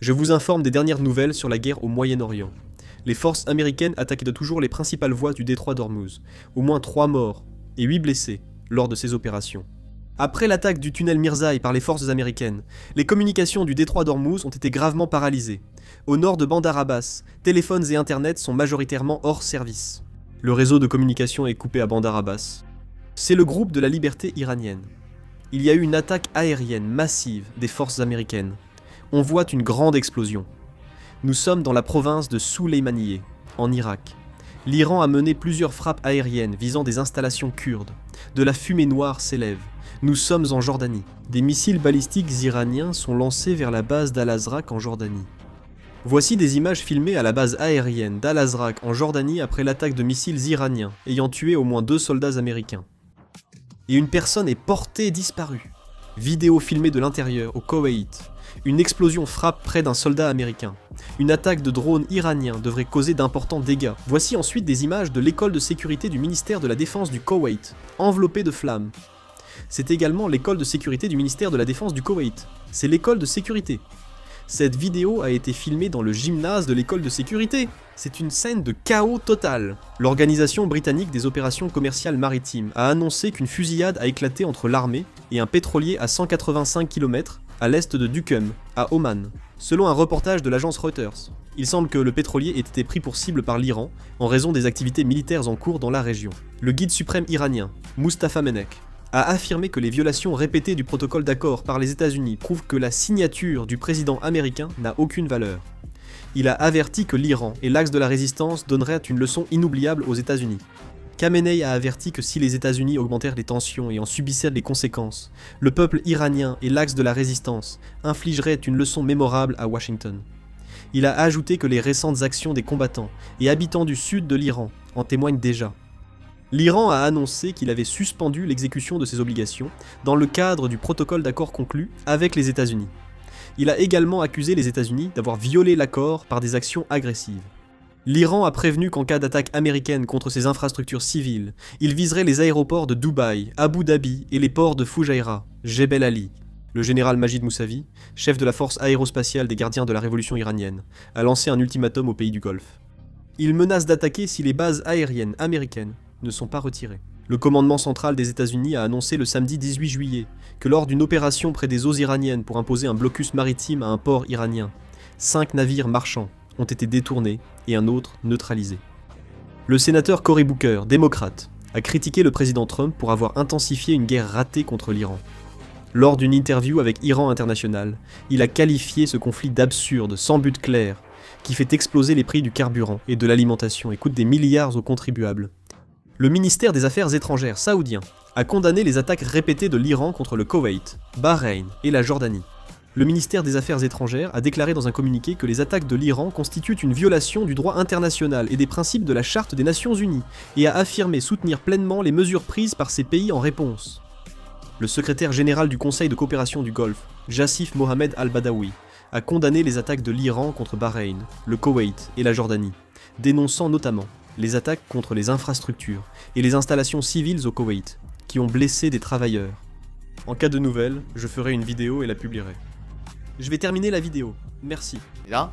Je vous informe des dernières nouvelles sur la guerre au Moyen-Orient. Les forces américaines attaquent de toujours les principales voies du détroit d'Ormuz. Au moins 3 morts et 8 blessés lors de ces opérations. Après l'attaque du tunnel Mirzaï par les forces américaines, les communications du détroit d'Ormuz ont été gravement paralysées. Au nord de Bandar Abbas, téléphones et internet sont majoritairement hors service. Le réseau de communication est coupé à Bandar Abbas. C'est le groupe de la liberté iranienne. Il y a eu une attaque aérienne massive des forces américaines. On voit une grande explosion. Nous sommes dans la province de Souleymaniyeh, en Irak. L'Iran a mené plusieurs frappes aériennes visant des installations kurdes. De la fumée noire s'élève. Nous sommes en Jordanie. Des missiles balistiques iraniens sont lancés vers la base d'Al-Azraq en Jordanie. Voici des images filmées à la base aérienne d'Al-Azraq en Jordanie après l'attaque de missiles iraniens ayant tué au moins 2 soldats américains. Et une personne est portée disparue. Vidéo filmée de l'intérieur au Koweït. Une explosion frappe près d'un soldat américain. Une attaque de drone iranien devrait causer d'importants dégâts. Voici ensuite des images de l'école de sécurité du ministère de la Défense du Koweït, enveloppée de flammes. C'est également l'école de sécurité du ministère de la Défense du Koweït. C'est l'école de sécurité. Cette vidéo a été filmée dans le gymnase de l'école de sécurité. C'est une scène de chaos total. L'Organisation britannique des opérations commerciales maritimes a annoncé qu'une fusillade a éclaté entre l'armée et un pétrolier à 185 km à l'est de Duqm, à Oman. Selon un reportage de l'agence Reuters, il semble que le pétrolier ait été pris pour cible par l'Iran en raison des activités militaires en cours dans la région. Le guide suprême iranien, Mustafa Menek, a affirmé que les violations répétées du protocole d'accord par les États-Unis prouvent que la signature du président américain n'a aucune valeur. Il a averti que l'Iran et l'axe de la résistance donneraient une leçon inoubliable aux États-Unis. Khamenei a averti que si les États-Unis augmentèrent les tensions et en subissaient les conséquences, le peuple iranien et l'axe de la résistance infligeraient une leçon mémorable à Washington. Il a ajouté que les récentes actions des combattants et habitants du sud de l'Iran en témoignent déjà. L'Iran a annoncé qu'il avait suspendu l'exécution de ses obligations dans le cadre du protocole d'accord conclu avec les États-Unis. Il a également accusé les États-Unis d'avoir violé l'accord par des actions agressives. L'Iran a prévenu qu'en cas d'attaque américaine contre ses infrastructures civiles, il viserait les aéroports de Dubaï, Abu Dhabi et les ports de Fujairah, Jebel Ali. Le général Majid Moussavi, chef de la force aérospatiale des gardiens de la révolution iranienne, a lancé un ultimatum aux pays du Golfe. Il menace d'attaquer si les bases aériennes américaines ne sont pas retirées. Le commandement central des États-Unis a annoncé le samedi 18 juillet que lors d'une opération près des eaux iraniennes pour imposer un blocus maritime à un port iranien, 5 navires marchands ont été détournés et un autre neutralisé. Le sénateur Cory Booker, démocrate, a critiqué le président Trump pour avoir intensifié une guerre ratée contre l'Iran. Lors d'une interview avec Iran International, il a qualifié ce conflit d'absurde, sans but clair, qui fait exploser les prix du carburant et de l'alimentation et coûte des milliards aux contribuables. Le ministère des Affaires étrangères saoudien a condamné les attaques répétées de l'Iran contre le Koweït, Bahreïn et la Jordanie. Le ministère des Affaires étrangères a déclaré dans un communiqué que les attaques de l'Iran constituent une violation du droit international et des principes de la Charte des Nations Unies et a affirmé soutenir pleinement les mesures prises par ces pays en réponse. Le secrétaire général du Conseil de coopération du Golfe, Jassif Mohamed Al-Badawi, a condamné les attaques de l'Iran contre Bahreïn, le Koweït et la Jordanie, dénonçant notamment les attaques contre les infrastructures et les installations civiles au Koweït, qui ont blessé des travailleurs. En cas de nouvelles, je ferai une vidéo et la publierai. Je vais terminer la vidéo. Merci. Et là